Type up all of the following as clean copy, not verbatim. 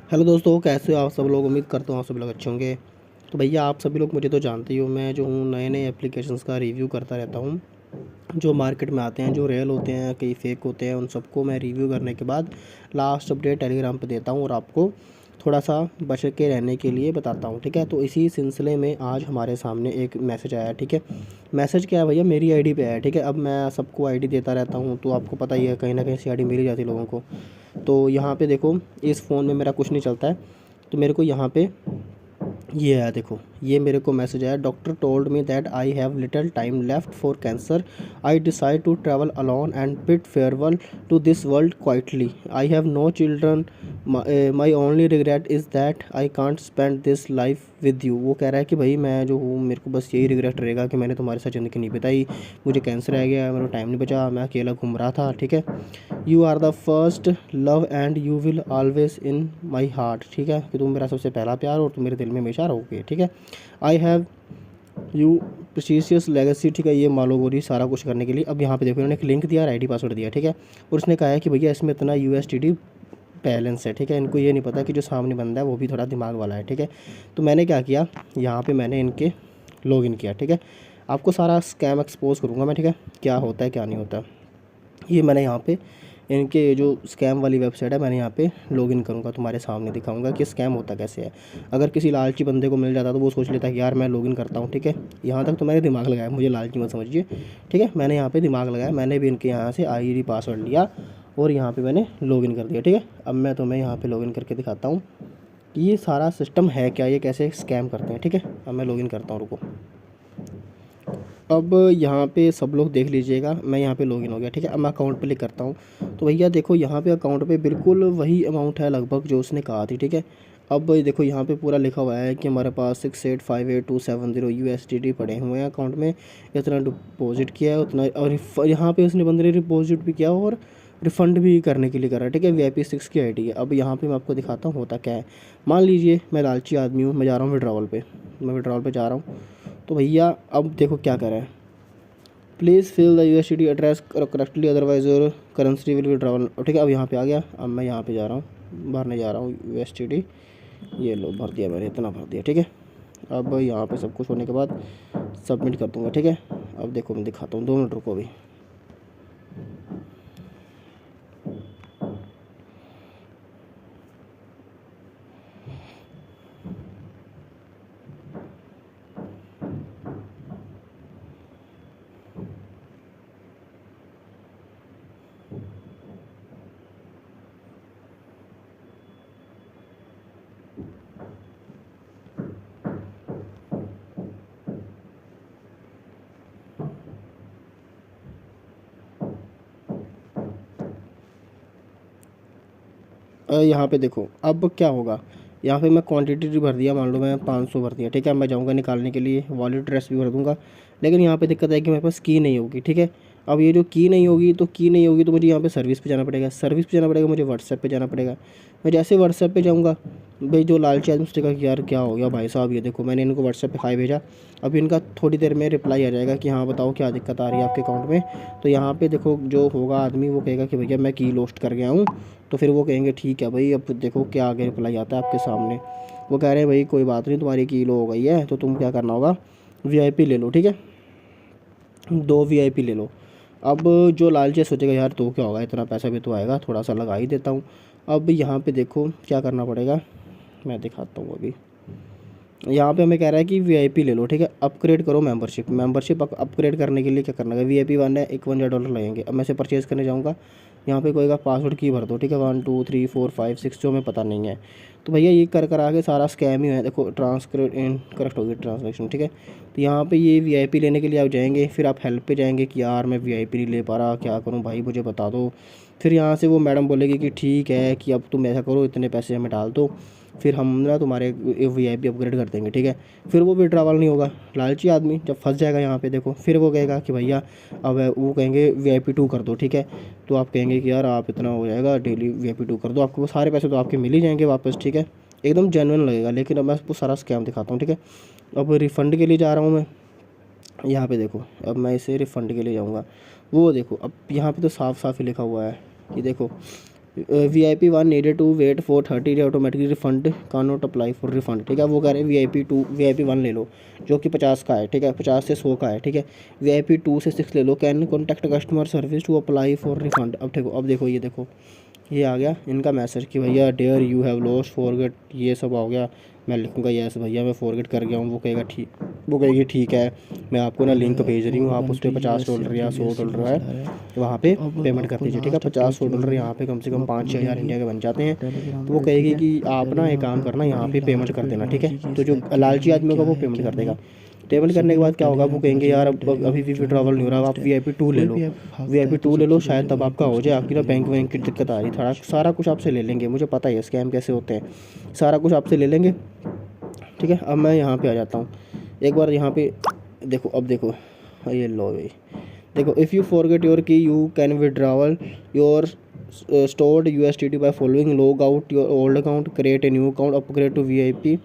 Hello दोस्तों, कैसे हो आप सब लोग। उम्मीद करता हूँ आप सभी लोग अच्छे होंगे। तो भैया आप सभी लोग मुझे तो जानते ही हो, मैं जो हूँ नए नए एप्लीकेशंस का रिव्यू करता रहता हूँ जो मार्केट में आते हैं, जो रियल होते हैं कई फेक होते हैं। उन सबको मैं रिव्यू करने के बाद लास्ट अपडेट टेलीग्राम पे देता हूँ और आपको थोड़ा सा बच के रहने के लिए बताता हूँ, ठीक है। तो इसी सिलसिले में आज हमारे सामने एक मैसेज आया, ठीक है। मैसेज क्या है भैया, मेरी आईडी पे आया, ठीक है। अब मैं सबको आईडी देता रहता हूँ तो आपको पता ही है, कहीं ना कहीं से आईडी मिल ही जाती है लोगों को। तो यहाँ पे देखो, इस फ़ोन में मेरा कुछ नहीं चलता है, तो मेरे को यहाँ पे ये आया, देखो ये मेरे को मैसेज आया। Doctor told me that I have little time left for cancer. I decide to travel alone and bid farewell to this world quietly. I have no children. My only regret is that I can't spend this life with you. वो कह रहा है कि भाई मैं जो हूँ, मेरे को बस यही रिग्रेट रहेगा कि मैंने तुम्हारे साथ ज़िंदगी नहीं बिताई, मुझे कैंसर आ गया, मेरा टाइम नहीं बचा, मैं अकेला घूम रहा था, ठीक है। You are the first love and you will always in my heart, ठीक है, कि तुम मेरा सबसे पहला प्यार और तुम मेरे दिल में हमेशा रहोगे, ठीक है। I have you precious legacy, ठीक है। ये मालो गोरी सारा कुछ करने के लिए। अब यहाँ पे देखो, इन्होंने एक लिंक दिया और आईडी पासवर्ड दिया, ठीक है। और उसने कहा है कि भैया इसमें इतना USDT बैलेंस है, ठीक है। इनको ये नहीं पता कि जो सामने बंदा है वो भी थोड़ा दिमाग वाला है, ठीक है। तो मैंने क्या किया, यहाँ पे मैंने इनके लॉगिन किया, ठीक है। आपको सारा स्कैम एक्सपोज करूँगा मैं, ठीक है, क्या होता है क्या नहीं होता। ये मैंने यहाँ पे इनके जो स्कैम वाली वेबसाइट है, मैंने यहाँ पे लॉगिन करूँगा, तुम्हारे सामने दिखाऊंगा कि स्कैम होता कैसे है। अगर किसी लालची बंदे को मिल जाता तो वो सोच लेता कि यार मैं लॉगिन करता हूँ, ठीक है। यहाँ तक तो मैंने दिमाग लगाया, मुझे लालची मत समझिए, ठीक है। मैंने यहाँ पे दिमाग लगाया, मैंने भी इनके यहाँ से आईडी पासवर्ड लिया और यहाँ पे मैंने लॉगिन कर दिया, ठीक है। अब मैं तुम्हें यहाँ पे लॉगिन करके दिखाता हूँ कि ये सारा सिस्टम है क्या, ये कैसे स्कैम करते हैं, ठीक है। अब मैं लॉगिन करता हूँ, रुको। अब यहाँ पे सब लोग देख लीजिएगा, मैं यहाँ पे लॉगिन हो गया, ठीक है। अब मैं अकाउंट पे क्लिक करता हूँ तो भैया देखो, यहाँ पे अकाउंट पे बिल्कुल वही अमाउंट है लगभग जो उसने कहा थी, ठीक है। अब देखो यहाँ पे पूरा लिखा हुआ है कि हमारे पास 6858270 USDT पड़े हुए हैं अकाउंट में, इतना डिपॉजिट किया है उतना। और यहाँ पे उसने बंदे ने डिपॉजिट भी किया और रिफ़ंड भी करने के लिए करा, ठीक है। VIP6 की आईडी है। अब यहाँ पे मैं आपको दिखाता हूँ होता क्या है। मान लीजिए मैं लालची आदमी हूँ, मैं जा रहा हूँ विड्रॉवल पे, मैं विड्रॉवल पे जा रहा हूँ। तो भैया अब देखो क्या करें, please fill the USDT address correctly otherwise your currency will withdrawal, ठीक है। अब यहाँ पे आ गया, अब मैं यहाँ पे जा रहा हूँ, भरने जा रहा हूँ USDT। ये लो भर दिया मैंने, इतना भर दिया, ठीक है। अब यहाँ पे सब कुछ होने के बाद सबमिट कर दूँगा, ठीक है। अब देखो मैं दिखाता हूँ, 2 मिनट रुको अभी। यहाँ पे देखो अब क्या होगा, यहाँ पे मैं क्वांटिटी भर दिया, मान लो मैं 500 भर दिया, ठीक है। मैं जाऊँगा निकालने के लिए, वॉलेट एड्रेस भी भर दूँगा। लेकिन यहाँ पे दिक्कत है कि मेरे पास की नहीं होगी, ठीक है। अब ये जो की नहीं होगी तो मुझे यहाँ पे सर्विस पे जाना पड़ेगा, सर्विस पे जाना पड़ेगा, मुझे व्हाट्सएप पे जाना पड़ेगा। मैं जैसे व्हाट्सएप पे जाऊँगा, भाई जो लालची आदमी सोचेगा कि यार क्या हो गया भाई साहब, ये देखो मैंने इनको व्हाट्सएप पे हाई भेजा। अब इनका थोड़ी देर में रिप्लाई आ जाएगा कि हाँ बताओ क्या दिक्कत आ रही है आपके अकाउंट में। तो यहाँ पे देखो जो होगा आदमी वो कहेगा कि भैया मैं की लॉस्ट कर गया हूँ। तो फिर वो कहेंगे ठीक है भाई, अब देखो क्या आगे रिप्लाई आता है आपके सामने। वो कह रहे हैं भाई कोई बात नहीं, तुम्हारी की लो हो गई है तो तुम क्या करना होगा, VIP ले लो, ठीक है, 2 VIP ले लो। अब जो लालची सोचेगा यार तो क्या होगा, इतना पैसा भी तो आएगा, थोड़ा सा लगा ही देता हूँ। अब यहाँ पे देखो क्या करना पड़ेगा, मैं दिखाता हूँ अभी। यहाँ पे हमें कह रहा है कि VIP ले लो, ठीक है। अपग्रेड करो मेंबरशिप अपग्रेड करने के लिए क्या करना है, VIP 1 है, $51 लगेंगे। अब मैं से परचेज़ करने जाऊँगा, यहाँ पे कोई का पासवर्ड की भर दो, ठीक है, 1 2 3 4 5 6 जो हमें पता नहीं है। तो भैया ये कर आगे सारा स्कैम ही है। देखो करेक्ट होगी ट्रांसलेक्शन, ठीक है। तो यहाँ पे ये VIP लेने के लिए आप जाएंगे, फिर आप हेल्प पे जाएंगे कि यार मैं VIP नहीं ले पा रहा, क्या करूँ भाई मुझे बता दो। फिर यहाँ से वो मैडम बोलेगी कि ठीक है कि अब तुम ऐसा करो, इतने पैसे हमें डाल दो, फिर हम ना तुम्हारे VIP अपग्रेड कर देंगे, ठीक है। फिर वो विड्रॉवल नहीं होगा, लालची आदमी जब फंस जाएगा यहाँ पे देखो, फिर वो कहेगा कि भैया अब वो कहेंगे VIP 2 कर दो, ठीक है। तो आप कहेंगे कि यार आप इतना हो जाएगा, डेली VIP 2 कर दो, आपको वो सारे पैसे तो आपके मिल ही जाएंगे वापस, ठीक है। एकदम जेन्युइन लगेगा। लेकिन अब मैं आपको सारा स्कैम दिखाता हूँ, ठीक है। अब रिफ़ंड के लिए जा रहा हूँ मैं, यहाँ पे देखो, अब मैं इसे रिफ़ंड के लिए जाऊँगा। वो देखो अब यहाँ पे तो साफ साफ ही लिखा हुआ है कि देखो VIP1 needed to wait for 30 day automatically refund can not apply for refund. ठीक है, वो कह रहे हैं VIP1 ले लो जो कि 50 का है। ठीक है, 50 से 100 का है। ठीक है, VIP2 से 6 ले लो, can contact customer service to apply for refund. अब देखो ये देखो, ये आ गया इनका मैसेज कि भैया dear you have lost forget, ये सब आ गया। मैं लिखूँगा यस भैया मैं फॉरगेट कर गया हूँ। वो कहेगा ठीक, वो कहेगी ठीक है, मैं आपको ना लिंक भेज रही हूँ, आप उस पर $50 या $100 है वहाँ पे पेमेंट कर दीजिए। ठीक है, $50-100 यहाँ पे कम से कम 5-6 हज़ार इंडिया के बन जाते हैं। तो वो कहेगी कि आप ना एक काम करना, यहाँ पे पेमेंट कर देना। ठीक है, तो जो लालची आदमी होगा वो पेमेंट कर देगा। पेमेंट करने के बाद क्या होगा, वो कहेंगे यार अब अभी भी विड्रॉवल नहीं हो रहा, आप VIP2 ले लो, VIP2 ले लो, शायद तब आपका हो जाए। आपकी ना बैंक वैंक की दिक्कत आ रही, थोड़ा सारा कुछ आपसे ले लेंगे, मुझे पता है स्कैम कैसे होते हैं, सारा कुछ आपसे ले लेंगे। ठीक है, अब मैं यहाँ पे आ जाता हूँ एक बार यहाँ पे देखो। अब देखो ये लो भाई, देखो इफ़ यू फॉरगेट योर की you can withdrawal your stored USDT by following log out your old account, create a new account, upgrade to VIP।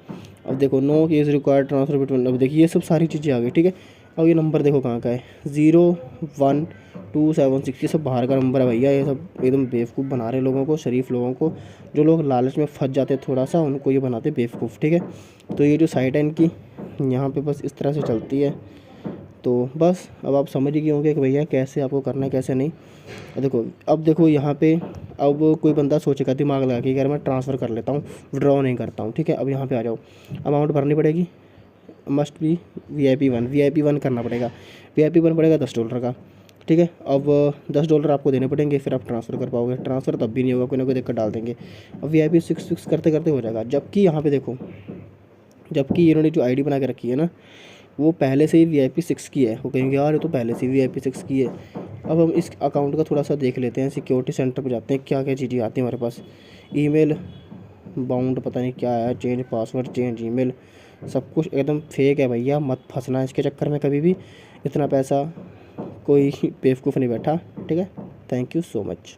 अब देखो no is required transfer between. अब देखिए ये सब सारी चीज़ें आ गई। ठीक है, अब ये नंबर देखो कहाँ का है, 01276। ये सब बाहर का नंबर है भैया, ये सब एकदम बेवकूफ़ बना रहे लोगों को, शरीफ लोगों को। जो लोग लालच में फंस जाते थोड़ा सा, उनको ये बनाते बेवकूफ़। ठीक है, तो ये जो साइट है इनकी यहाँ पे बस इस तरह से चलती है। तो बस अब आप समझ ही गए होंगे कि भैया कैसे आपको करना है कैसे नहीं। अब देखो यहाँ पे, अब कोई बंदा सोचेगा दिमाग लगा के यार मैं ट्रांसफ़र कर लेता हूँ, विड्रॉ नहीं करता हूँ। ठीक है, अब यहाँ पे आ जाओ, अमाउंट भरनी पड़ेगी, मस्ट बी VIP1 करना पड़ेगा। VIP1 पड़ेगा $10 का। ठीक है, अब $10 आपको देने पड़ेंगे, फिर आप ट्रांसफ़र कर पाओगे। ट्रांसफ़र तब भी नहीं होगा, कोई ना कोई दिक्कत डाल देंगे। अब VIP6 करते करते हो जाएगा। जबकि यहाँ पे देखो, जबकि इन्होंने जो ID बना के रखी है ना, वो पहले से ही VIP6 की है। वो कहेंगे यार ये तो पहले से ही VIP6 की है। अब हम इस अकाउंट का थोड़ा सा देख लेते हैं, सिक्योरिटी सेंटर पर जाते हैं, क्या क्या चीज़ें आती हैं हमारे पास। ईमेल बाउंड पता नहीं क्या है, चेंज पासवर्ड, चेंज ईमेल, सब कुछ एकदम फेक है भैया, मत फंसना इसके चक्कर में कभी भी। इतना पैसा कोई बेवकूफ़ नहीं बैठा। ठीक है, थैंक यू सो मच।